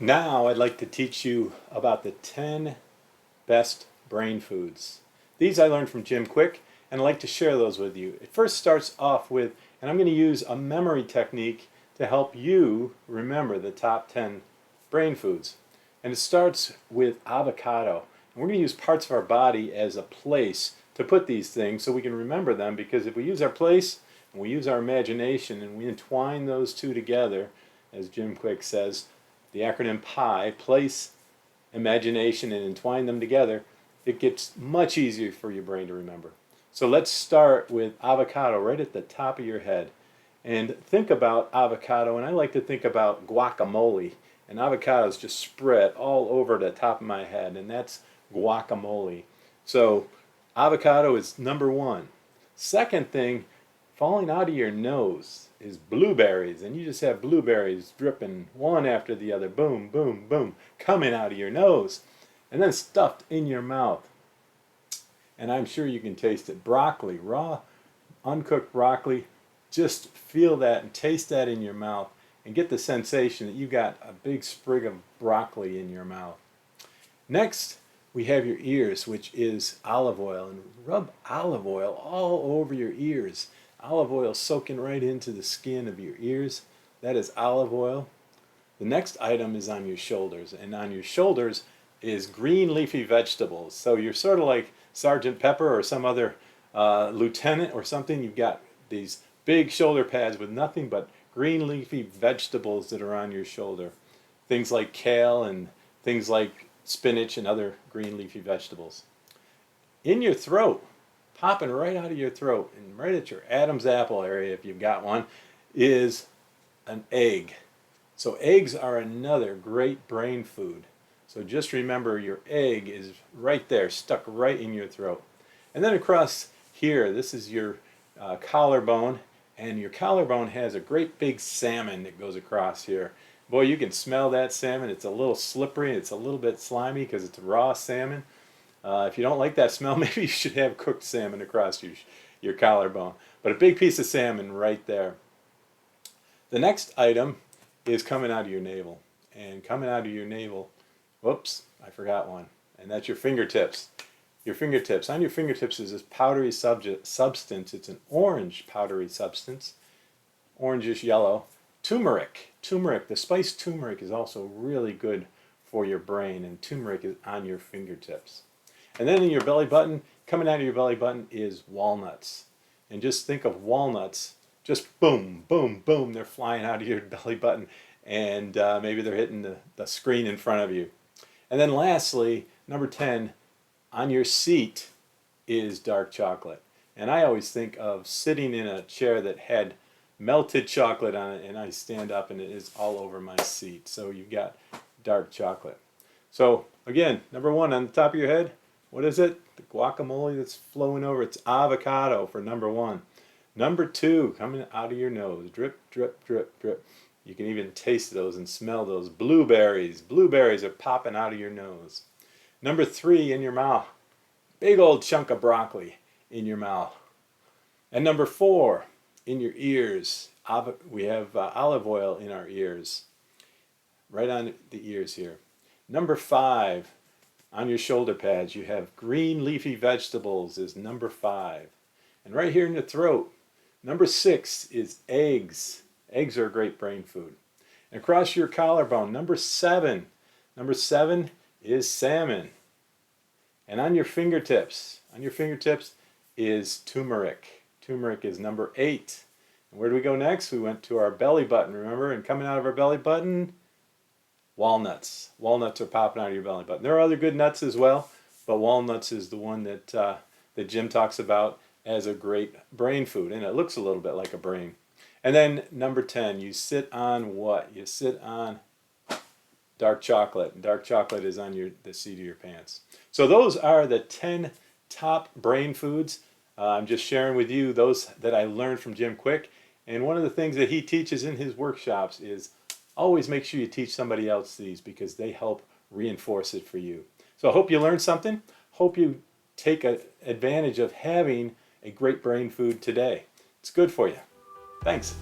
Now I'd like to teach you about the 10 best brain foods. These I learned from Jim Kwik, and I'd like to share those with you. It first starts off with, and I'm going to use a memory technique to help you remember the top 10 brain foods. And it starts with avocado. And we're going to use parts of our body as a place to put these things so we can remember them, because if we use our place and we use our imagination and we entwine those two together, as Jim Kwik says, the acronym PI, place, imagination, and entwine them together, it gets much easier for your brain to remember. So let's start with avocado right at the top of your head. And think about avocado, and I like to think about guacamole. And avocados just spread all over the top of my head, and that's guacamole. So avocado is number one. Second thing, falling out of your nose is blueberries, and you just have blueberries dripping one after the other, boom, boom, boom, coming out of your nose, and then stuffed in your mouth. And I'm sure you can taste it. Broccoli, raw, uncooked broccoli, just feel that and taste that in your mouth and get the sensation that you got a big sprig of broccoli in your mouth. Next, we have your ears, which is olive oil, and rub olive oil all over your ears. Olive oil soaking right into the skin of your ears. That is olive oil. The next item is on your shoulders, and on your shoulders is green leafy vegetables. So you're sort of like Sergeant Pepper or some other lieutenant or something. You've got these big shoulder pads with nothing but green leafy vegetables that are on your shoulder. Things like kale and things like spinach and other green leafy vegetables. In your throat, popping right out of your throat and right at your Adam's apple area, if you've got one, is an egg. So eggs are another great brain food. So just remember, your egg is right there, stuck right in your throat. And then across here, this is your collarbone, and your collarbone has a great big salmon that goes across here. Boy, you can smell that salmon. It's a little slippery, it's a little bit slimy because it's raw salmon. If you don't like that smell, maybe you should have cooked salmon across your collarbone. But a big piece of salmon right there. The next item is coming out of your navel. And coming out of your navel, whoops, I forgot one. And that's your fingertips. Your fingertips. On your fingertips is this powdery substance. It's an orange powdery substance. Orangish yellow. Turmeric. Turmeric. The spice turmeric is also really good for your brain. And turmeric is on your fingertips. And then in your belly button, coming out of your belly button is walnuts. And just think of walnuts, just boom, boom, boom, they're flying out of your belly button, and maybe they're hitting the screen in front of you. And then lastly, number 10, on your seat is dark chocolate. And I always think of sitting in a chair that had melted chocolate on it, and I stand up and it is all over my seat. So you've got dark chocolate. So again, number one on the top of your head, what is it? The guacamole that's flowing over. It's avocado for number one. Number two, coming out of your nose. Drip, drip, drip, drip. You can even taste those and smell those. Blueberries. Blueberries are popping out of your nose. Number three, in your mouth. Big old chunk of broccoli in your mouth. And number four, in your ears. We have olive oil in our ears. Right on the ears here. Number five, on your shoulder pads, you have green leafy vegetables is number 5. And right here in the throat, number 6 is eggs. Eggs are a great brain food. And across your collarbone, number 7 is salmon. And on your fingertips is turmeric. Turmeric is number 8. And where do we go next? We went to our belly button, remember? And coming out of our belly button, walnuts. Walnuts are popping out of your belly button. There are other good nuts as well, but walnuts is the one that Jim talks about as a great brain food, and it looks a little bit like a brain. And then number 10, you sit on what? You sit on dark chocolate. Dark chocolate is on the seat of your pants. So those are the 10 top brain foods. I'm just sharing with you those that I learned from Jim Kwik. And one of the things that he teaches in his workshops is always make sure you teach somebody else these, because they help reinforce it for you. So I hope you learned something. Hope you take advantage of having a great brain food today. It's good for you. Thanks.